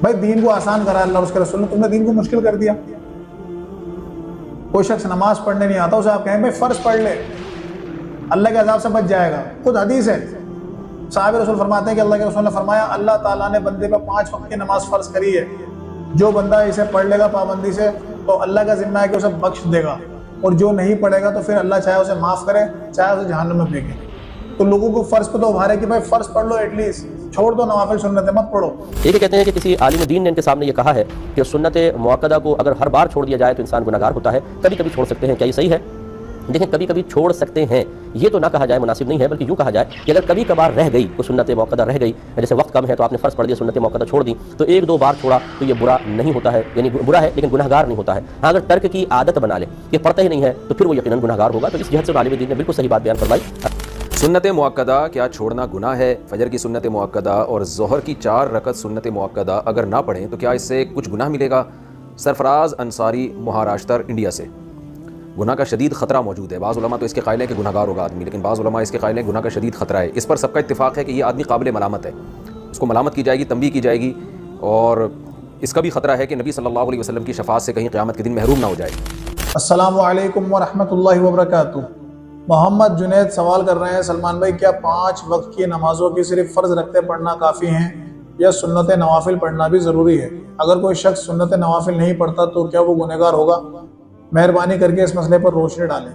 بھائی دین کو آسان کرا اللہ اور اس کے رسول نے، تم نے دین کو مشکل کر دیا۔ کوئی شخص نماز پڑھنے نہیں آتا، اسے آپ کہیں بھائی فرض پڑھ لے، اللہ کے عذاب سے بچ جائے گا، خود حدیث ہے۔ صحابہ رسول فرماتے ہیں کہ اللہ کے رسول نے فرمایا اللہ تعالیٰ نے بندے پہ 5 وقت کی نماز فرض کری ہے، جو بندہ اسے پڑھ لے گا پابندی سے تو اللہ کا ذمہ ہے کہ اسے بخش دے گا، اور جو نہیں پڑھے گا تو پھر اللہ چاہے اسے معاف کرے، چاہے اسے جہنم میں پھینکے۔ تو لوگوں کو فرض پہ تو ابھارے کہ بھائی فرض پڑھ لو، ایٹ لیسٹ چھوڑ دو نوافل سنتیں مت پڑھو۔ یہ کہتے ہیں کہ کسی عالم دین نے ان کے سامنے یہ کہا ہے کہ سنت مؤکدہ کو اگر ہر بار چھوڑ دیا جائے تو انسان گناہگار ہوتا ہے، کبھی کبھی چھوڑ سکتے ہیں، کیا یہ صحیح ہے؟ دیکھیں کبھی کبھی چھوڑ سکتے ہیں یہ تو نہ کہا جائے، مناسب نہیں ہے، بلکہ یوں کہا جائے کہ اگر کبھی کبھار رہ گئی کوئی سنت مؤکدہ رہ گئی، جیسے وقت کم ہے تو آپ نے فرض پڑھ دیا، سنت مؤکدہ چھوڑ دی، تو 1-2 بار چھوڑا تو یہ برا نہیں ہوتا ہے، یعنی برا ہے لیکن گناہگار نہیں ہوتا ہے۔ ہاں اگر ترک کی عادت بنا لے کہ پڑھتا ہی نہیں ہے تو پھر وہ یقیناً گناہگار ہوگا۔ تو اس جہت سے عالم دین نے بالکل صحیح بات بیان فرمائی۔ سنت مؤکدہ کیا چھوڑنا گناہ ہے؟ فجر کی سنت مؤکدہ اور ظہر کی 4 رکعت سنت مؤکدہ اگر نہ پڑھیں تو کیا اس سے کچھ گناہ ملے گا؟ سرفراز انصاری، مہاراشٹر، انڈیا سے۔ گناہ کا شدید خطرہ موجود ہے، بعض علماء تو اس کے قائل ہیں کہ گناہگار ہوگا آدمی، لیکن بعض علماء اس کے قائل ہیں گناہ کا شدید خطرہ ہے۔ اس پر سب کا اتفاق ہے کہ یہ آدمی قابل ملامت ہے، اس کو ملامت کی جائے گی، تنبیہ کی جائے گی، اور اس کا بھی خطرہ ہے کہ نبی صلی اللہ علیہ وسلم کی شفاعت سے کہیں قیامت کے دن محروم نہ ہو جائے۔ السلام علیکم ورحمۃ اللہ وبرکاتہ۔ محمد جنید سوال کر رہے ہیں، سلمان بھائی کیا 5 وقت کی نمازوں کی صرف فرض رکھتے پڑھنا کافی ہیں یا سنت نوافل پڑھنا بھی ضروری ہے؟ اگر کوئی شخص سنت نوافل نہیں پڑھتا تو کیا وہ گنہگار ہوگا؟ مہربانی کر کے اس مسئلے پر روشنی ڈالیں۔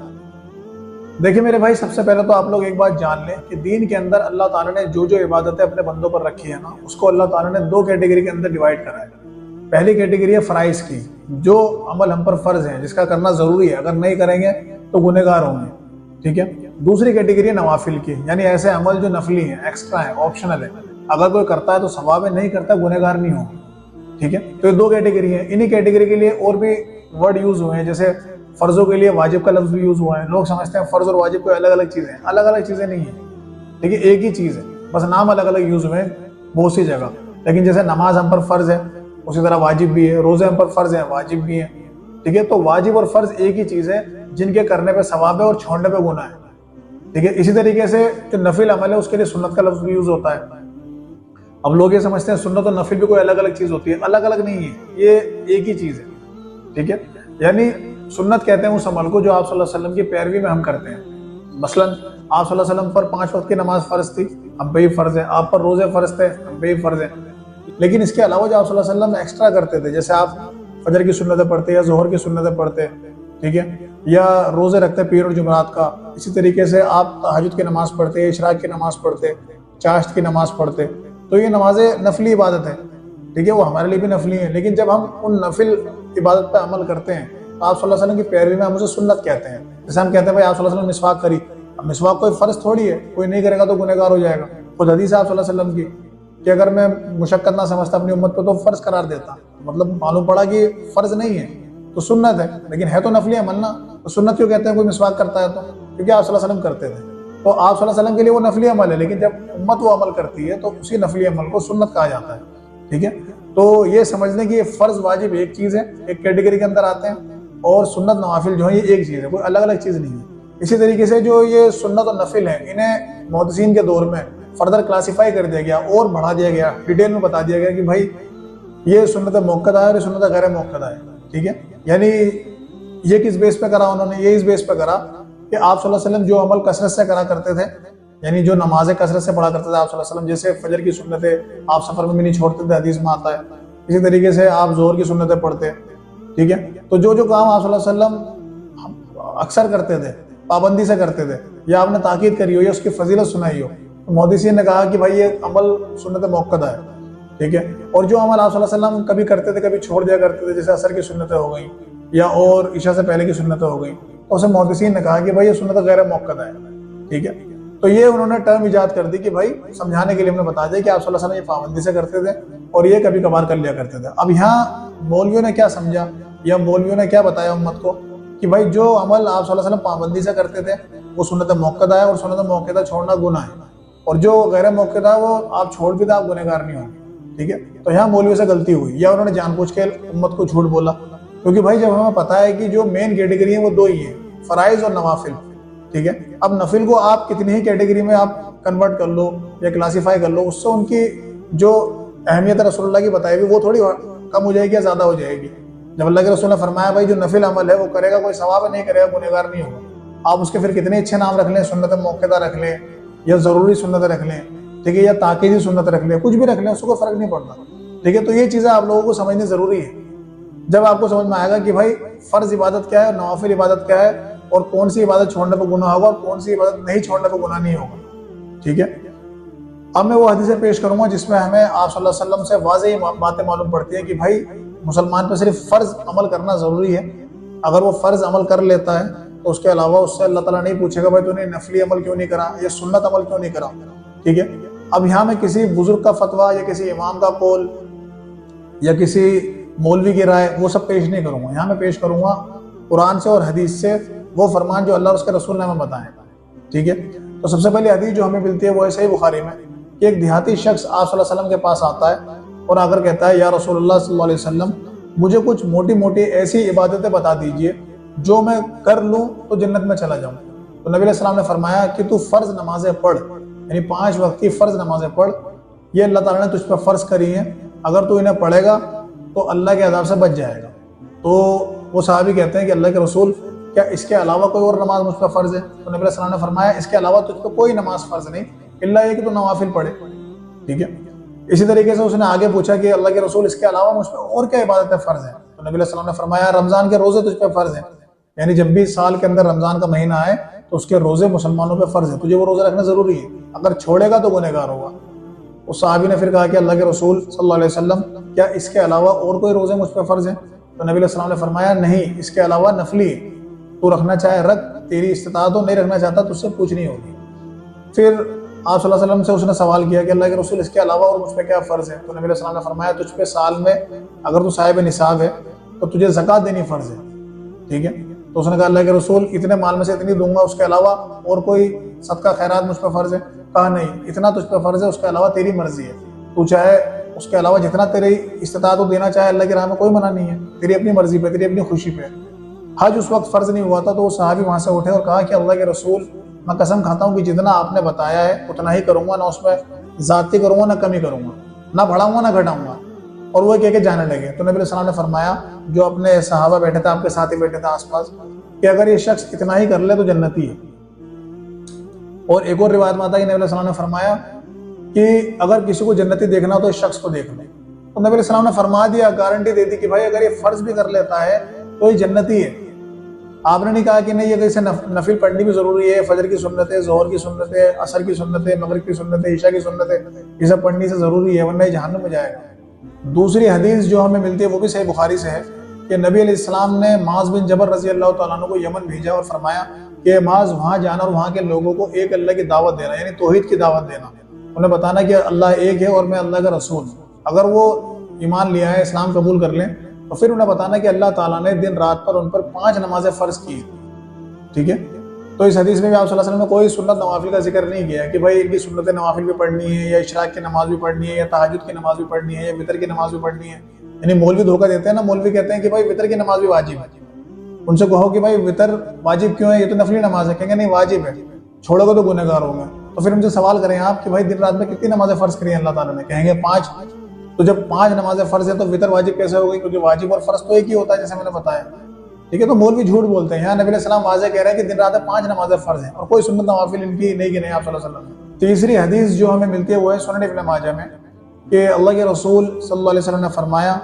دیکھیں میرے بھائی، سب سے پہلے تو آپ لوگ ایک بات جان لیں کہ دین کے اندر اللہ تعالیٰ نے جو عبادتیں اپنے بندوں پر رکھی ہیں نا، اس کو اللہ تعالیٰ نے 2 کیٹیگری کے اندر ڈیوائیڈ کرا ہے۔ پہلی کیٹیگری ہے فرائض کی، جو عمل ہم پر فرض ہیں، جس کا کرنا ضروری ہے، اگر نہیں کریں گے تو گنہگار ہوں گے، ٹھیک ہے۔ دوسری کیٹیگری ہے نوافل کی، یعنی ایسے عمل جو نفلی ہیں، ایکسٹرا ہیں، آپشنل ہیں، اگر کوئی کرتا ہے تو ثواب ہے، نہیں کرتا گنہگار نہیں ہوگا، ٹھیک ہے۔ تو یہ 2 کیٹیگری ہیں۔ انہی کیٹیگری کے لیے اور بھی ورڈ یوز ہوئے ہیں، جیسے فرضوں کے لیے واجب کا لفظ بھی یوز ہوا ہے۔ لوگ سمجھتے ہیں فرض اور واجب کوئی الگ الگ چیزیں ہیں، الگ الگ چیزیں نہیں ہیں، ٹھیک ہے، ایک ہی چیز ہے، بس نام الگ الگ یوز ہوئے ہیں بہت سی جگہ۔ لیکن جیسے نماز ہم پر فرض ہے، اسی طرح واجب بھی ہے، روزے ہم پر فرض ہیں، واجب بھی ہیں، ٹھیک ہے۔ تو واجب اور فرض ایک ہی چیز ہے، جن کے کرنے پہ ثواب ہے اور چھوڑنے پہ گناہ ہے، ٹھیک ہے۔ اسی طریقے سے جو نفل عمل ہے اس کے لیے سنت کا لفظ بھی یوز ہوتا ہے۔ اب لوگ یہ سمجھتے ہیں سنت اور نفل بھی کوئی الگ الگ چیز ہوتی ہے، الگ الگ نہیں ہے، یہ ایک ہی چیز ہے، ٹھیک ہے۔ یعنی سنت کہتے ہیں اس عمل کو جو آپ صلی اللہ علیہ وسلم کی پیروی میں ہم کرتے ہیں۔ مثلا آپ صلی اللہ علیہ وسلم پر 5 وقت کی نماز فرض تھی، ہم پہ بھی فرض ہے، آپ پر روزے فرض تھے، ہم پہ بھی فرض ہے۔ لیکن اس کے علاوہ جو آپ صلی اللہ علیہ وسلم ایکسٹرا کرتے تھے، جیسے آپ فجر کی سنتیں پڑھتے یا ظہر کی سنتیں پڑھتے، ٹھیک ہے، یا روزے رکھتے پیر اور جمعرات کا، اسی طریقے سے آپ تہجد کی نماز پڑھتے، اشراق کی نماز پڑھتے، چاشت کی نماز پڑھتے، تو یہ نمازیں نفلی عبادت ہے، ٹھیک ہے، وہ ہمارے لیے بھی نفلی ہیں۔ لیکن جب ہم ان نفل عبادت پہ عمل کرتے ہیں تو آپ صلی اللہ علیہ وسلم کی پیروی میں ہم اسے سنت کہتے ہیں۔ جیسے ہم کہتے ہیں بھائی آپ صلی اللہ علیہ وسلم نے مسواک کری، اب مسواک کوئی فرض تھوڑی ہے، کوئی نہیں کرے گا تو گنہگار ہو جائے گا۔ خود حدیث ہے آپ صلی اللہ علیہ وسلم کی کہ اگر میں مشقت نہ سمجھتا اپنی امت پہ تو فرض قرار دیتا، مطلب معلوم پڑا کہ فرض نہیں ہے تو سنت ہے، لیکن ہے تو نفلی عمل نا۔ تو سنت کیوں کہتے ہیں کوئی مسواک کرتا ہے تو؟ کیونکہ آپ صلی اللہ علیہ وسلم کرتے تھے، تو آپ صلی اللہ علیہ وسلم کے لیے وہ نفلی عمل ہے، لیکن جب امت وہ عمل کرتی ہے تو اسی نفلی عمل کو سنت کہا جاتا ہے، ٹھیک ہے۔ تو یہ سمجھ لیں کہ یہ فرض واجب ایک چیز ہے، ایک کیٹیگری کے اندر آتے ہیں، اور سنت نوافل جو ہیں یہ ایک چیز ہے، کوئی الگ الگ چیز نہیں ہے۔ اسی طریقے سے جو یہ سنت اور نفل ہیں، انہیں محدثین کے دور میں فردر کلاسیفائی کر دیا گیا اور بڑھا دیا گیا، ڈیٹیل میں بتا دیا گیا کہ بھائی یہ سنت موقدہ ہے اور یہ سنت غیر موقدہ ہے، ٹھیک ہے۔ یعنی یہ کس بیس پہ کرا انہوں نے؟ یہ اس بیس پہ کرا کہ آپ صلی اللہ علیہ وسلم جو عمل کثرت سے کرا کرتے تھے، یعنی جو نمازیں کثرت سے پڑھا کرتے تھے آپ صلی اللہ علیہ وسلم، جیسے فجر کی سنتیں آپ سفر میں بھی نہیں چھوڑتے تھے، حدیث میں آتا ہے، اسی طریقے سے آپ ظہر کی سنتیں پڑھتے، ٹھیک ہے۔ تو جو کام آپ صلی اللہ علیہ وسلم اکثر کرتے تھے، پابندی سے کرتے تھے، یا آپ نے تاکید کری ہو یا اس کی فضیلت سنائی ہو، تو محدثین نے کہا کہ بھائی یہ عمل سنت موقدہ ہے، ٹھیک ہے۔ اور جو عمل آپ صلی اللہ علیہ وسلم کبھی کرتے تھے کبھی چھوڑ دیا کرتے تھے، جیسے عصر کی سنتیں ہو گئیں یا اور عشاء سے پہلے کی سنتیں ہو گئیں، تو اسے محدثین نے کہا کہ بھائی یہ سنت غیر موقدہ ہے، ٹھیک ہے۔ تو یہ انہوں نے ٹرم ایجاد کر دی کہ بھائی سمجھانے کے لیے ہم نے بتا دیا کہ آپ صلی اللہ علیہ وسلم یہ پابندی سے کرتے تھے اور یہ کبھی کبھار کر لیا کرتے تھے۔ اب یہاں مولویوں نے کیا سمجھا یا مولویوں نے کیا بتایا امت کو کہ بھائی جو عمل آپ صلی اللہ علیہ وسلم پابندی سے کرتے تھے وہ سنت موقدہ ہے، اور سنت موقدہ چھوڑنا گناہ ہے، اور جو غیر موقدہ ہے وہ آپ چھوڑ بھی دیں آپ گنہگار نہیں ہوں گے، ٹھیک ہے۔ تو یہاں مولویوں سے غلطی ہوئی، یا انہوں نے جان بوجھ کے امت کو جھوٹ بولا، کیونکہ بھائی جب ہمیں پتہ ہے کہ جو مین کیٹیگری ہیں وہ 2 ہی ہیں، فرائض اور نوافل، ٹھیک ہے۔ اب نفل کو آپ کتنی ہی کیٹیگری میں آپ کنورٹ کر لو یا کلاسیفائی کر لو، اس سے ان کی جو اہمیت رسول اللہ کی بتائی ہوئی وہ تھوڑی کم ہو جائے گی یا زیادہ ہو جائے گی؟ جب اللہ کے رسول نے فرمایا بھائی جو نفل عمل ہے وہ کرے گا کوئی ثواب نہیں کرے گا گنہگار نہیں ہوگا، آپ اس کے پھر کتنے اچھے نام رکھ لیں، سنت موقعہ رکھ لیں یا ضروری سنت رکھ لیں، ٹھیک ہے، یا تاکیدی سنت رکھ لیں، کچھ بھی رکھ لیں، اس کو فرق نہیں پڑتا، ٹھیک ہے۔ تو یہ چیزیں آپ لوگوں کو سمجھنی ضروری ہے۔ جب آپ کو سمجھ میں آئے گا کہ بھائی فرض عبادت کیا ہے، نوافل عبادت کیا ہے، اور کون سی عبادت چھوڑنے پہ گناہ ہوگا اور کون سی عبادت نہیں چھوڑنے پہ گناہ نہیں ہوگا، ٹھیک ہے۔ اب میں وہ حدیثیں پیش کروں گا جس میں ہمیں آپ صلی اللہ علیہ وسلم سے واضح باتیں معلوم پڑتی ہیں کہ بھائی مسلمان پہ صرف فرض عمل کرنا ضروری ہے، اگر وہ فرض عمل کر لیتا ہے تو اس کے علاوہ اس سے اللہ تعالیٰ نہیں پوچھے گا بھائی تو نے نفلی عمل کیوں نہیں کرا یا سنت عمل کیوں نہیں کرا، ٹھیک ہے۔ اب یہاں میں کسی بزرگ کا فتویٰ یا کسی امام کا قول یا کسی مولوی کی رائے وہ سب پیش نہیں کروں گا، یہاں میں پیش کروں گا قرآن سے اور حدیث سے وہ فرمان جو اللہ اور اس کے رسول نے ہمیں بتائے، ٹھیک ہے۔ تو سب سے پہلی حدیث جو ہمیں ملتی ہے وہ ہے صحیح بخاری میں کہ ایک دیہاتی شخص آپ صلی اللہ علیہ وسلم کے پاس آتا ہے اور آ کر کہتا ہے یا رسول اللہ صلی اللہ علیہ وسلم مجھے کچھ موٹی موٹی ایسی عبادتیں بتا دیجئے جو میں کر لوں تو جنت میں چلا جاؤں۔ تو نبی علیہ السلام نے فرمایا کہ تو فرض نمازیں پڑھ، یعنی 5 وقت کی فرض نمازیں پڑھ، یہ اللہ تعالیٰ نے تجھ پہ فرض کری ہیں، اگر تو انہیں پڑھے گا تو اللہ کے عذاب سے بچ جائے گا۔ تو وہ صحابی کہتے ہیں کہ اللہ کے رسول کیا اس کے علاوہ کوئی اور نماز مجھ پہ فرض ہے؟ تو نبی علیہ السلام نے فرمایا اس کے علاوہ تجھ پہ کوئی نماز فرض نہیں الا یہ کہ تو نوافل پڑھے، ٹھیک ہے۔ اسی طریقے سے اس نے آگے پوچھا کہ اللہ کے رسول اس کے علاوہ مجھ پہ اور کیا عبادتیں فرض ہیں؟ تو نبی علیہ السلام نے فرمایا رمضان کے روزے تجھ پہ فرض ہیں، یعنی جب بھی سال کے اندر رمضان کا مہینہ آئے تو اس کے روزے مسلمانوں پہ فرض ہیں، تجھے وہ روزے رکھنا ضروری ہے، اگر چھوڑے گا تو گنہگار ہوگا۔ اس صحابی نے پھر کہا کہ اللہ کے رسول صلی اللہ علیہ وسلم کیا اس کے علاوہ اور کوئی روزے مجھ پہ فرض ہیں؟ تو نبی علیہ السلام نے فرمایا نہیں، اس کے علاوہ نفلی تو رکھنا چاہے رکھ، تیری استطاعت ہو، نہیں رکھنا چاہتا تو اس سے پوچھنی ہوگی۔ پھر آپ صلی اللہ علیہ وسلم سے اس نے سوال کیا کہ اللہ کے رسول اس کے علاوہ اور مجھ پہ کیا فرض ہے؟ تو نبی علیہ السلام نے فرمایا تجھ پہ سال میں اگر تو صاحب نصاب ہے تو تجھے زکوٰۃ دینی فرض ہے، ٹھیک ہے۔ تو اس نے کہا اللہ کے رسول اتنے مال میں سے اتنی دوں گا، اس کے علاوہ اور کوئی صدقہ خیرات مجھ پہ فرض ہے؟ کہا نہیں، اتنا تجھ پہ فرض ہے، اس کے علاوہ تیری مرضی ہے، تو چاہے اس کے علاوہ جتنا تیری استطاعت ہو دینا چاہے، اللہ کی راہ میں کوئی منع نہیں ہے، تیری اپنی مرضی پہ، تیری اپنی خوشی پہ۔ حج اس وقت فرض نہیں ہوا تھا، تو وہ صحابی وہاں سے اٹھے اور کہا کہ اللہ کے رسول میں قسم کھاتا ہوں کہ جتنا آپ نے بتایا ہے اتنا ہی کروں گا، نہ اس میں زیادتی کروں گا نہ کمی کروں گا، نہ بڑھاؤں گا نہ گھٹاؤں گا، اور وہ کہہ کے جانے لگے۔ تو نبی علیہ السلام نے فرمایا جو اپنے صحابہ بیٹھے تھے، آپ کے ساتھی بیٹھے تھے آس پاس، کہ اگر یہ شخص اتنا ہی کر لے تو جنتی ہے۔ اور ایک اور روایت میں آتا ہے کہ نبی علیہ السلام نے فرمایا کہ اگر کسی کو جنتی دیکھنا ہو تو اس شخص کو دیکھ لیں۔ تو نبی علیہ السلام نے فرما دیا، گارنٹی دے دی کہ بھائی اگر یہ فرض بھی کر لیتا ہے تو یہ جنتی ہے۔ آپ نے نہیں کہا کہ نہیں یہ اسے نفل پڑھنی بھی ضروری ہے، فجر کی سنتیں، ظہر کی سنتیں، عصر کی سنتیں، مغرب کی سنتیں، عشاء کی سنتیں، یہ سب پڑھنی سے ضروری ہے ورنہ یہ جہنم میں جائے گا۔ دوسری حدیث جو ہمیں ملتی ہے وہ بھی صحیح بخاری سے ہے کہ نبی علیہ السلام نے معاذ بن جبل رضی اللہ تعالیٰ عنہ کو یمن بھیجا اور فرمایا کہ معاذ وہاں جانا اور وہاں کے لوگوں کو ایک اللہ کی دعوت دینا، یعنی توحید کی دعوت دینا، انہیں بتانا کہ اللہ ایک ہے اور میں اللہ کا رسول ہوں۔ اگر وہ ایمان لیا ہے، اسلام قبول کر لیں، تو پھر انہیں بتانا کہ اللہ تعالیٰ نے دن رات پر ان پر 5 نمازیں فرض کی، ٹھیک ہے۔ تو اس حدیث میں بھی آپ صلی اللہ علیہ وسلم نے کوئی سنت نوافل کا ذکر نہیں کیا کہ بھائی ان کی سنت نوافل بھی پڑھنی ہے، یا اشراق کی نماز بھی پڑھنی ہے، یا تہجد کی نماز بھی پڑھنی ہے، یا وتر کی نماز بھی پڑھنی ہے۔ یعنی مولوی دھوکہ دیتے ہیں نا، مولوی کہتے ہیں کہ بھائی وتر کی نماز بھی واجب ہے، ان سے کہو کہ بھائی وتر واجب کیوں ہے، یہ تو نفلی نماز ہے، کہیں گے نہیں واجب ہے، چھوڑو گے تو گنہگار ہوں گے۔ تو پھر ان سے سوال کریں آپ کہ بھائی دن رات میں کتنی نمازیں فرض کری ہیں اللہ تعالیٰ نے؟ کہیں گے 5۔ تو جب 5 نمازیں فرض ہیں تو وتر واجب کیسے ہو گئی؟ کیونکہ واجب اور فرض تو ایک ہی ہوتا ہے جیسے میں نے بتایا، ٹھیک ہے۔ تو مولوی جھوٹ بولتے ہیں، یہاں نبی علیہ السلام واضح کہہ رہے ہیں کہ دن رات 5 نمازیں فرض ہیں اور کوئی سنت نوافل ان کی نہیں گنے آپ صلی اللہ علیہ وسلم۔ تیسری حدیث جو ہمیں ملتی ہے وہ ہے سنن ابن ماجہ میں کہ اللہ کے رسول صلی اللہ علیہ وسلم نے فرمایا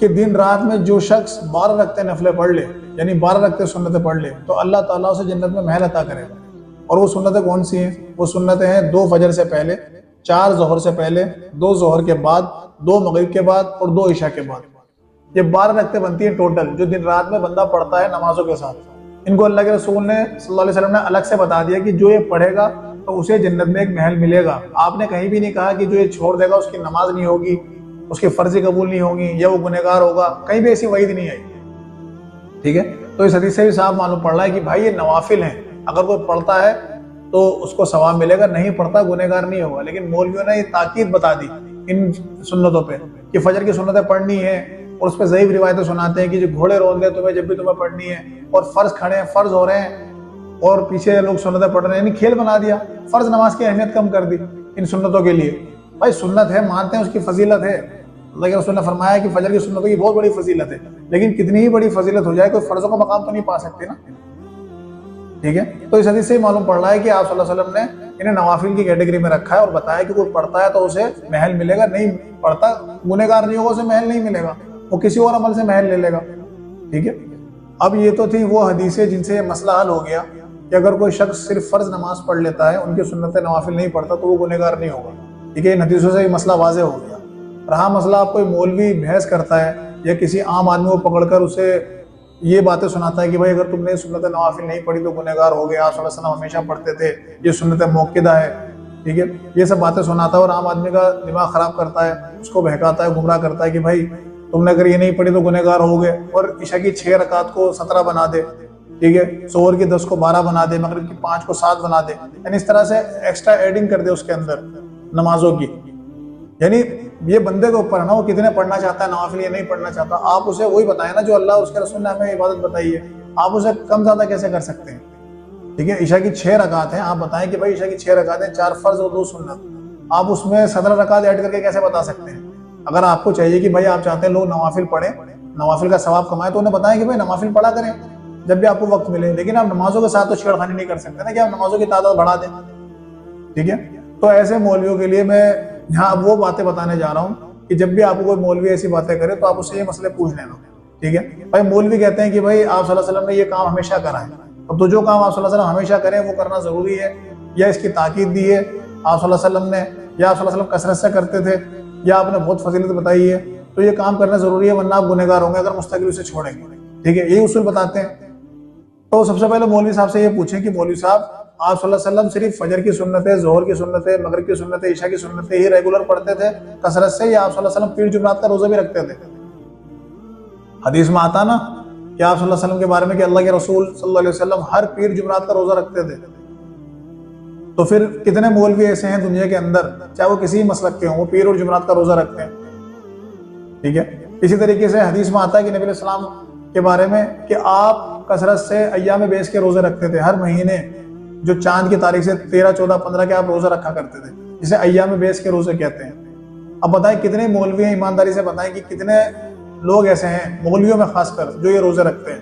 کہ دن رات میں جو شخص 12 رکعتیں نفلیں پڑھ لے، یعنی 12 رکعتیں سنتیں پڑھ لے، تو اللہ تعالیٰ اسے جنت میں محل عطا کرے گا۔ اور وہ سنتیں کون سی ہیں؟ وہ سنتیں ہیں 2 فجر سے پہلے، 4 ظہر سے پہلے، 2 ظہر کے بعد، 2 مغرب کے بعد اور 2 عشاء کے بعد۔ یہ 12 رکعتیں بنتی ہیں ٹوٹل جو دن رات میں بندہ پڑھتا ہے نمازوں کے ساتھ۔ ان کو اللہ کے رسول نے صلی اللہ علیہ وسلم نے الگ سے بتا دیا کہ جو یہ پڑھے گا تو اسے جنت میں ایک محل ملے گا۔ آپ نے کہیں بھی نہیں کہا کہ جو یہ چھوڑ دے گا اس کی نماز نہیں ہوگی، اس کی فرضی قبول نہیں ہوگی، یا وہ گنہگار ہوگا، کہیں بھی ایسی وعید نہیں آئی، ٹھیک ہے۔ تو اس حدیث سے بھی صاحب معلوم پڑ رہا ہے کہ بھائی یہ نوافل ہیں، اگر کوئی پڑھتا ہے تو اس کو ثواب ملے گا، نہیں پڑھتا گنہگار نہیں ہوگا۔ لیکن مولویوں نے یہ تاکید بتا دی ان سنتوں پہ کہ فجر کی سنتیں پڑھنی ہے، اور اس پہ ضعیف روایتیں سناتے ہیں کہ جو گھوڑے رون دے تمہیں جب بھی تمہیں پڑھنی ہے، اور فرض کھڑے ہیں، فرض ہو رہے ہیں اور پیچھے لوگ سنتیں پڑھ رہے ہیں، یعنی کھیل بنا دیا، فرض نماز کی اہمیت کم کر دی ان سنتوں کے لیے۔ بھائی سنت ہے، مانتے ہیں اس کی فضیلت ہے، اللہ کے رسول نے فرمایا کہ فجر کی سنتوں کی بہت بڑی فضیلت ہے، لیکن کتنی ہی بڑی فضیلت ہو جائے کوئی فرضوں کا مقام تو نہیں پا سکتے نا، ٹھیک ہے؟ تو اس حدیث سے ہی معلوم پڑ رہا ہے کہ آپ صلی اللہ علیہ وسلم نے انہیں نوافل کی کیٹیگری میں رکھا ہے اور بتایا کہ کوئی پڑھتا ہے تو اسے محل ملے گا، نہیں پڑھتا گنہگار نہیں ہوگا، اسے محل نہیں ملے گا، وہ کسی اور عمل سے محل لے لے گا، ٹھیک ہے؟ اب یہ تو تھی وہ حدیثیں جن سے یہ مسئلہ حل ہو گیا کہ اگر کوئی شخص صرف فرض نماز پڑھ لیتا ہے، ان کی سنت نوافل نہیں پڑھتا تو وہ گنہگار نہیں ہوگا، ٹھیک ہے؟ ان حدیثوں سے یہ مسئلہ واضح ہو گیا۔ رہا مسئلہ اب کوئی مولوی بحث کرتا ہے یا کسی عام آدمی کو پکڑ کر اسے یہ باتیں سناتا ہے کہ بھائی اگر تم نے سنت نوافل نہیں پڑھی تو گنہگار ہو گیا، آپ صلی اللہ علیہ وسلم ہمیشہ پڑھتے تھے، یہ سنت موقدہ ہے، ٹھیک ہے؟ یہ سب باتیں سناتا ہے اور عام آدمی کا دماغ خراب کرتا ہے، اس کو بہکاتا ہے، گمراہ کرتا ہے کہ بھائی تم نے اگر یہ نہیں پڑھی تو گنہگار ہو گئے، اور عشاء کی 6 رکعت کو 17 بنا دے، ٹھیک ہے؟ ظہر کی 10 کو 12 بنا دے، مغرب کی 5 کو 7 بنا دے، یعنی اس طرح سے ایکسٹرا ایڈنگ کر دے اس کے اندر نمازوں کی۔ یعنی یہ بندے کے اوپر ہے نا، وہ کتنے پڑھنا چاہتا ہے نوافل، یہ نہیں پڑھنا چاہتا، آپ اسے وہی بتائیں نا جو اللہ اس کے رسول نے ہمیں عبادت بتائی ہے، آپ اسے کم زیادہ کیسے کر سکتے ہیں؟ ٹھیک ہے؟ عشاء کی 6 رکعت ہیں، آپ بتائیں کہ بھائی عشاء کی 6 رکعتیں، 4 فرض اور 2 سنت، آپ اس میں 17 رکعت ایڈ کر کے کیسے بتا سکتے ہیں؟ اگر آپ کو چاہیے کہ بھائی آپ چاہتے ہیں لوگ نوافل پڑھیں، نوافل کا ثواب کمائیں، تو انہیں بتائیں کہ بھائی نوافل پڑھا کریں جب بھی آپ کو وقت ملے، لیکن آپ نمازوں کے ساتھ تو چھیڑ خانی نہیں کر سکتے نا کہ آپ نمازوں کی تعداد بڑھا دیں، ٹھیک ہے؟ تو ایسے مولویوں کے لیے میں یہاں اب وہ باتیں بتانے جا رہا ہوں کہ جب بھی آپ کو کوئی مولوی ایسی باتیں کرے تو آپ اس سے یہ مسئلے پوچھ لینا، ٹھیک ہے؟ بھائی مولوی کہتے ہیں کہ بھائی آپ صلی اللہ علیہ وسلم نے یہ کام ہمیشہ کرا ہے، اب تو جو کام آپ صلی اللہ علیہ وسلم ہمیشہ کریں وہ کرنا ضروری ہے، یا اس کی تاکید دی ہے آپ صلی اللہ علیہ وسلم نے، یا آپ صلی اللہ علیہ وسلم کثرت سے کرتے تھے، یا آپ نے بہت فضیلت بتائی ہے، تو یہ کام کرنا ضروری ہے ورنہ آپ گنہگار ہوں گے اگر مستقل اسے چھوڑیں گے، ٹھیک ہے؟ یہی اصول بتاتے ہیں۔ تو سب سے پہلے مولوی صاحب سے یہ پوچھیں کہ مولوی صاحب آپ صلی اللہ علیہ وسلم صرف فجر کی سنتیں، ظہر کی سنتیں، مغرب کی سنتیں، عشاء کی سنتیں ہی ریگولر پڑھتے تھے کثرت سے، یا آپ صلی اللہ علیہ وسلم پیر جمعرات کا روزہ بھی رکھتے تھے؟ حدیث میں آتا نا کہ آپ صلی اللہ علیہ وسلم کے بارے میں کہ اللہ کے رسول صلی اللہ علیہ وسلم ہر پیر جمعرات کا روزہ رکھتے تھے۔ تو پھر کتنے مولوی ایسے ہیں دنیا کے اندر چاہے وہ کسی مسلک کے ہوں، وہ پیر اور جمعرات کا روزہ رکھتے ہیں، ٹھیک ہے؟ اسی طریقے سے حدیث میں آتا ہے کہ نبی علیہ السلام کے بارے میں کہ آپ کثرت سے ایام بیس کے روزے رکھتے تھے، ہر مہینے جو چاند کی تاریخ سے 13، 14، 15 کے آپ روزہ رکھا کرتے تھے، جسے ایام بیس کے روزے کہتے ہیں۔ اب بتائیں کتنے مولوی ہیں، ایمانداری سے بتائیں کہ کتنے لوگ ایسے ہیں مولویوں میں خاص کر جو یہ روزے رکھتے ہیں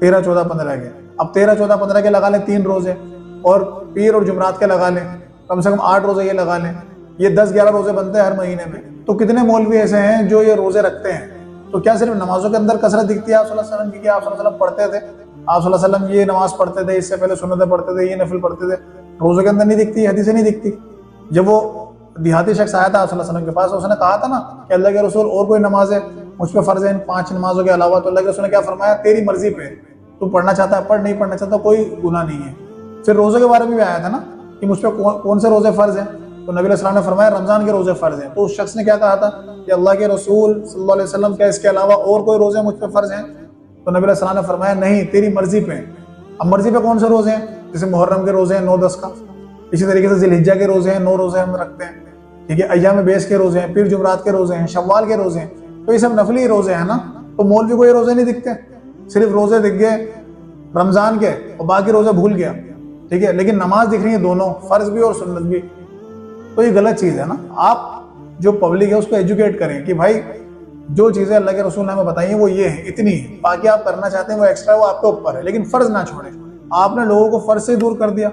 13، 14، 15 کے؟ اب 13، 14، 15 کے لگا لیں 3 روزے، اور پیر اور جمعرات کے لگا لیں کم سے کم 8 روزے یہ لگا لیں، یہ 10، 11 روزے بنتے ہیں ہر مہینے میں۔ تو کتنے مولوی ایسے ہیں جو یہ روزے رکھتے ہیں؟ تو کیا صرف نمازوں کے اندر کثرت دکھتی ہے آپ صلی اللہ علیہ وسلم کی کہ آپ صلی اللہ علیہ وسلم پڑھتے تھے، آپ صلی اللہ علیہ وسلم یہ نماز پڑھتے تھے، اس سے پہلے سنتیں پڑھتے تھے، یہ نفل پڑھتے تھے، روزوں کے اندر نہیں دکھتی، حدیثیں نہیں دکھتی؟ جب وہ دیہاتی شخص آیا تھا آپ صلی اللہ علیہ وسلم کے پاس، اس نے کہا تھا نا کہ اللہ کے رسول اور کوئی نماز ہے مجھ پہ فرض ہے ان 5 نمازوں کے علاوہ، تو اللہ کے رسول نے کیا فرمایا؟ تیری مرضی پہ، تو پڑھنا چاہتا ہے پڑھ، نہیں پڑھنا چاہتا کوئی گناہ نہیں ہے۔ پھر روزے کے بارے میں بھی آیا تھا نا کہ مجھ پہ کون سے روزے فرض ہیں، تو نبی علیہ السلام نے فرمایا رمضان کے روزے فرض ہیں۔ تو اس شخص نے کیا کہا تھا کہ اللہ کے رسول صلی اللہ علیہ وسلم کیا اس کے علاوہ اور کوئی روزے مجھ پہ فرض ہیں؟ تو نبی علیہ السلام نے فرمایا نہیں، تیری مرضی پہ۔ اب مرضی پہ کون سے روزے ہیں؟ جیسے محرم کے روزے ہیں 9، 10 کا، اسی طریقے سے ذی الحجہ کے روزے ہیں 9 روزے ہم رکھتے ہیں، ٹھیک ہے؟ ایام بیس کے روزے ہیں، پیر جمعرات کے روزے ہیں، شوال کے روزے ہیں، تو یہ سب نفلی روزے ہیں نا۔ تو مولوی کو یہ روزے نہیں دکھتے، صرف روزے دکھ گئے رمضان کے اور باقی روزے بھول گیا، ٹھیک ہے؟ لیکن نماز دکھ رہی ہے دونوں، فرض بھی اور سنت بھی، تو یہ غلط چیز ہے نا۔ آپ جو پبلک ہے اس کو ایجوکیٹ کریں کہ بھائی جو چیزیں اللہ کے رسول نے ہمیں بتائی ہیں وہ یہ ہیں، اتنی ہیں، باقی آپ کرنا چاہتے ہیں وہ ایکسٹرا، وہ آپ کے اوپر ہے، لیکن فرض نہ چھوڑیں۔ آپ نے لوگوں کو فرض سے دور کر دیا،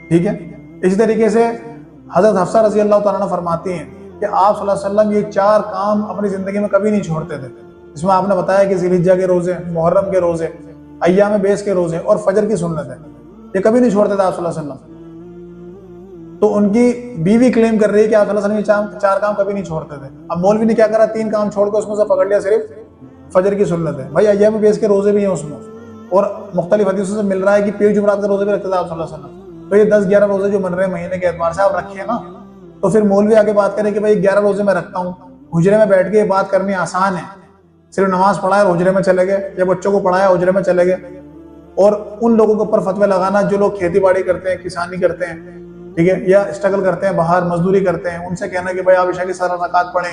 ٹھیک ہے؟ اسی طریقے سے حضرت حفصہ رضی اللہ تعالیٰ عنہ فرماتی ہیں کہ آپ صلی اللہ علیہ وسلم یہ 4 کام اپنی زندگی میں کبھی نہیں چھوڑتے تھے، اس میں آپ نے بتایا کہ ذی الحجہ کے روزے، محرم کے روزے، ایام بیس کے روزے اور فجر کی سنت ہے، یہ کبھی نہیں چھوڑتے تھے آپ صلی اللہ علیہ وسلم۔ تو ان کی بیوی کلیم کر رہی ہے کہ آپ صلی اللہ علیہ وسلم یہ 4 کام کبھی نہیں چھوڑتے تھے۔ اب مولوی نے کیا کرا؟ 3 کام چھوڑ کے اس میں سے پکڑ لیا صرف فجر کی سنت ہے۔ بھائی ایام بیس کے روزے بھی ہیں اس میں، اور مختلف حدیثوں سے مل رہا ہے کہ پیر جمعرات کے روزے بھی رکھتے تھے آپ صلی اللہ علیہ وسلم۔ تو یہ 10، 11 روزے جو بن رہے ہیں مہینے کے اعتبار سے آپ رکھیے نا۔ تو پھر مولوی آگے بات کرے کہ بھائی 11 روزے میں رکھتا ہوں، حجرے میں بیٹھ کے یہ بات کرنی آسان ہے، صرف نماز پڑھایا حجرے میں چلے گئے، یا بچوں کو پڑھایا حجرے میں چلے گئے، اور ان لوگوں کے اوپر فتوے لگانا جو لوگ کھیتی باڑی کرتے ہیں، کسانی کرتے ہیں، ٹھیک ہے، یا اسٹرگل کرتے ہیں، باہر مزدوری کرتے ہیں، ان سے کہنا کہ بھائی آپ عشاء کی 17 رکعت پڑھیں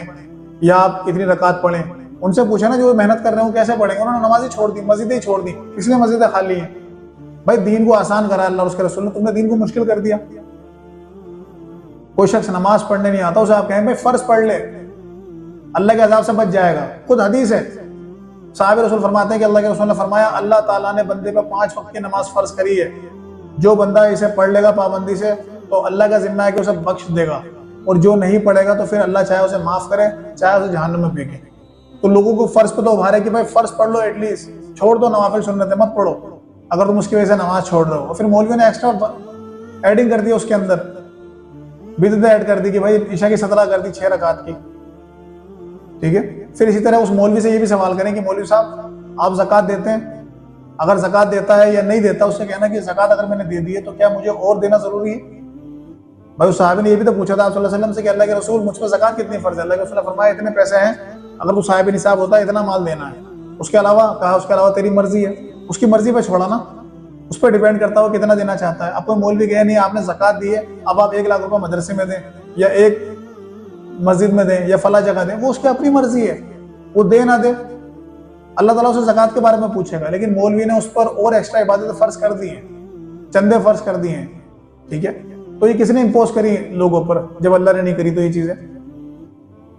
یا آپ اتنی رکعت پڑھیں، ان سے پوچھا نا جو محنت کر رہے ہیں وہ کیسے پڑھیں گے؟ انہوں نے نماز ہی چھوڑ دی، مسجدیں ہی چھوڑ دی، اس لیے مسجدیں خالی ہیں۔ بھائی دین کو آسان کرا اللہ اور اس کے رسول نے، تم نے دین کو مشکل کر دیا۔ کوئی شخص نماز پڑھنے نہیں آتا، اسے آپ کہیں بھائی فرض پڑھ لے، اللہ کے عذاب سے بچ جائے گا. خود حدیث ہے، صحابہ رسول فرماتے ہیں کہ اللہ کے رسول نے فرمایا اللہ تعالیٰ نے بندے پہ 5 وقت کی نماز فرض کری ہے، جو بندہ اسے پڑھ لے گا پابندی سے تو اللہ کا ذمہ ہے کہ اسے بخش دے گا، اور جو نہیں پڑھے گا تو پھر اللہ چاہے اسے معاف کرے، چاہے اسے جہنم میں پھینکے. تو لوگوں کو فرض پہ تو ابھارے کہ بھائی فرض پڑھ لو، ایٹ لیسٹ چھوڑ دو نوافل سنتیں مت پڑھو اگر تم اس کی وجہ سے نماز چھوڑ رہے ہو. اور پھر مولویوں نے ایکسٹرا ایڈنگ کر دی اس کے اندر، بدعت ایڈ کر دی کہ بھائی عشاء کی 17 کر دی 6 رکعت کی. ٹھیک ہے، پھر اسی طرح اس مولوی سے یہ بھی سوال کریں کہ مولوی صاحب آپ زکوٰۃ دیتے ہیں؟ اگر زکوٰۃ دیتا ہے یا نہیں دیتا، اس سے کہنا کہ زکوٰۃ اگر میں نے دے دی ہے تو کیا مجھے اور دینا ضروری ہے؟ بھائی اس صحابی نے یہ بھی تو پوچھا تھا آپ صلی اللہ علیہ وسلم سے کہ اللہ کے رسول مجھ پر زکوٰۃ کتنی فرض ہے؟ اللہ کے رسول نے فرمایا اتنے پیسے ہیں، اگر تو صاحب نصاب ہوتا ہے اتنا مال دینا ہے. اس کے علاوہ کہا اس کے علاوہ تیری مرضی ہے. اس کی مرضی پہ چھوڑا نا، اس پہ ڈیپینڈ کرتا ہو کتنا دینا چاہتا ہے. اب کوئی مولوی کہے نہیں آپ نے زکوٰۃ دی ہے، اب آپ 1 لاکھ روپے مدرسے میں دیں یا ایک مسجد میں دیں یا فلاں جگہ دیں، وہ اس کی اپنی مرضی ہے، وہ دے نہ دے، اللہ تعالیٰ اسے زکوٰۃ کے بارے میں پوچھے گا. لیکن مولوی نے اس پر اور ایکسٹرا عبادت فرض کر دی ہیں، چندے فرض کر دیے ہیں. ٹھیک ہے، تو یہ کس نے امپوز کری لوگوں پر جب اللہ نے نہیں کری؟ تو یہ چیزیں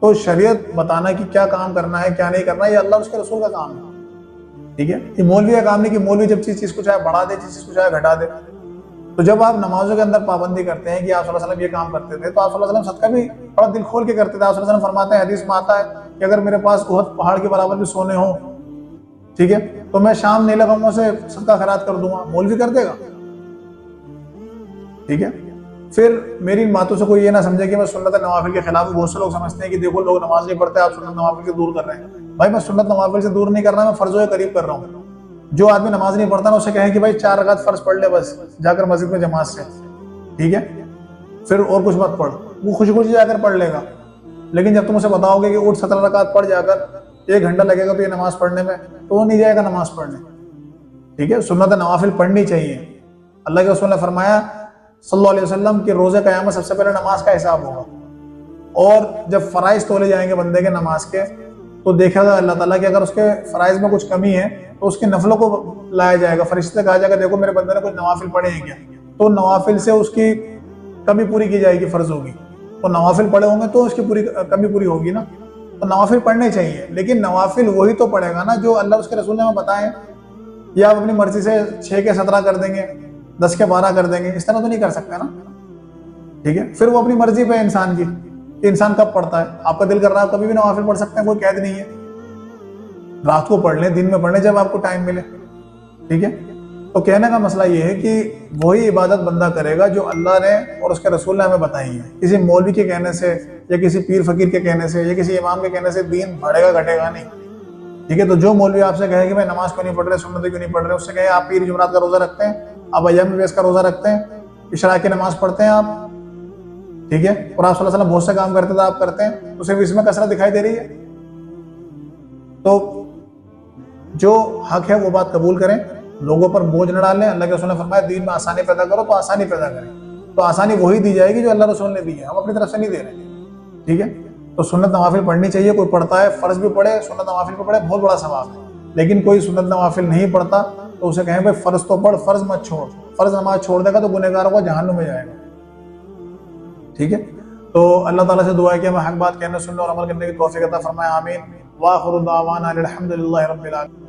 تو شریعت بتانا کہ کیا کام کرنا ہے کیا نہیں کرنا، یہ اللہ اس کے رسول کا کام ہے. ٹھیک ہے، یہ مولوی کا کام نہیں کہ مولوی جب چیز کو چاہے بڑھا دے، چیز کو چاہے گھٹا دے. تو جب آپ نمازوں کے اندر پابندی کرتے ہیں کہ آپ صلی اللہ علیہ وسلم یہ کام کرتے تھے، تو آپ صلی اللہ علیہ وسلم صدقہ بھی بڑا دل کھول کے کرتے تھے. آپ صلی اللہ علیہ وسلم فرماتے ہیں، حدیث میں آتا ہے کہ اگر میرے پاس احد پہاڑ کے برابر بھی سونے ہوں، ٹھیک ہے، تو میں شام نیلے غموں سے صدقہ خیرات کر دوں گا. مولوی کر دے گا. ٹھیک ہے، پھر میری ان باتوں سے کوئی یہ نہ سمجھے کہ میں سنت نوافل کے خلاف ہوں. بہت سے لوگ سمجھتے ہیں کہ دیکھو لوگ نماز نہیں پڑھتے، آپ سنت نوافل سے دور کر رہے ہیں. بھائی میں سنت نوافل سے دور نہیں کر رہا، میں فرضوں کے قریب کر رہا ہوں. جو آدمی نماز نہیں پڑھتا نا، اسے کہیں کہ بھائی 4 رکعت فرض پڑھ لے بس جا کر مسجد میں جماعت سے. ٹھیک ہے، پھر اور کچھ مت پڑھ، وہ خوشی خوشی جا کر پڑھ لے گا. لیکن جب تم اسے بتاؤ گے کہ اٹھ 17 رکعت پڑھ جا کر، 1 گھنٹہ لگے گا تو یہ نماز پڑھنے میں، تو وہ نہیں جائے گا نماز پڑھنے. ٹھیک ہے، سنت نوافل پڑھنی چاہیے. اللہ کے رسول نے فرمایا صلی اللہ علیہ وسلم کہ روز قیامت سب سے پہلے نماز کا حساب ہوگا، اور جب فرائض تولے جائیں گے بندے کے نماز کے تو دیکھا گا اللہ تعالیٰ کہ اگر اس کے فرائض میں کچھ کمی ہے تو اس کی نفلوں کو لایا جائے گا. فرشتے سے کہا جائے گا دیکھو میرے بندے نے کچھ نوافل پڑھے ہیں کیا، تو نوافل سے اس کی کمی پوری کی جائے گی، فرض ہوگی. تو نوافل پڑھے ہوں گے تو اس کی کمی پوری ہوگی نا. تو نوافل پڑھنے چاہیے، لیکن نوافل وہی تو پڑھے گا نا جو اللہ اس کے رسول نے ہمیں بتائیں. یا آپ اپنی مرضی سے 6 کے 17 کر دیں گے، 10 کے 12 کر دیں گے، اس طرح تو نہیں کر سکتے نا. ٹھیک ہے، پھر وہ اپنی مرضی پہ انسان کی کہ انسان کب پڑھتا ہے. آپ کا دل کر رہا ہے کبھی بھی نوافل پڑھ سکتے ہیں، کوئی قید نہیں ہے. رات کو پڑھ لیں، دن میں پڑھ لیں، جب آپ کو ٹائم ملے. ٹھیک ہے، تو کہنے کا مسئلہ یہ ہے کہ وہی عبادت بندہ کرے گا جو اللہ نے اور اس کے رسول نے ہمیں بتائی ہے. کسی مولوی کے کہنے سے یا کسی پیر فقیر کے کہنے سے یا کسی امام کے کہنے سے دین بڑھے گا گھٹے گا نہیں. ٹھیک ہے، تو جو مولوی آپ سے کہے کہ میں نماز کیوں نہیں پڑھ رہے، سنتیں کیوں نہیں پڑھ رہے، اس سے کہے آپ پیر جمعرات کا روزہ رکھتے ہیں، آپ ایام بیس کا روزہ رکھتے ہیں، عشاء کی نماز پڑھتے ہیں آپ. ٹھیک ہے، اور آپ صلی اللہ علیہ وسلم بہت سے کام کرتے تھے، آپ کرتے ہیں، تو صرف اس میں کثرت دکھائی دے رہی ہے. تو جو حق ہے وہ بات قبول کریں، لوگوں پر بوجھ نہ ڈالیں. اللہ کے رسول نے فرمایا دین میں آسانی پیدا کرو، تو آسانی پیدا کریں. تو آسانی وہی دی جائے گی جو اللہ رسول نے دی ہے، ہم اپنی طرف سے نہیں دے رہے. ٹھیک ہے، تو سنت نوافل پڑھنی چاہیے. کوئی پڑھتا ہے فرض بھی پڑھے، سنت نوافل بھی پڑھے، بہت بڑا ثواب ہے. لیکن کوئی سنت نوافل نہیں پڑھتا تو اسے کہیں بھائی فرض تو پڑھ، فرض مت چھوڑ. فرض نماز چھوڑ دے گا تو گنہگار ہوگا، جہنم میں جائے گا. ٹھیک ہے، تو اللہ تعالیٰ سے دعا ہے کہ ہمیں حق بات کہنے، سننے اور عمل کرنے کی توفیق عطا فرمائے. آمین. وآخر دعوانا الحمد للہ رب العالمین.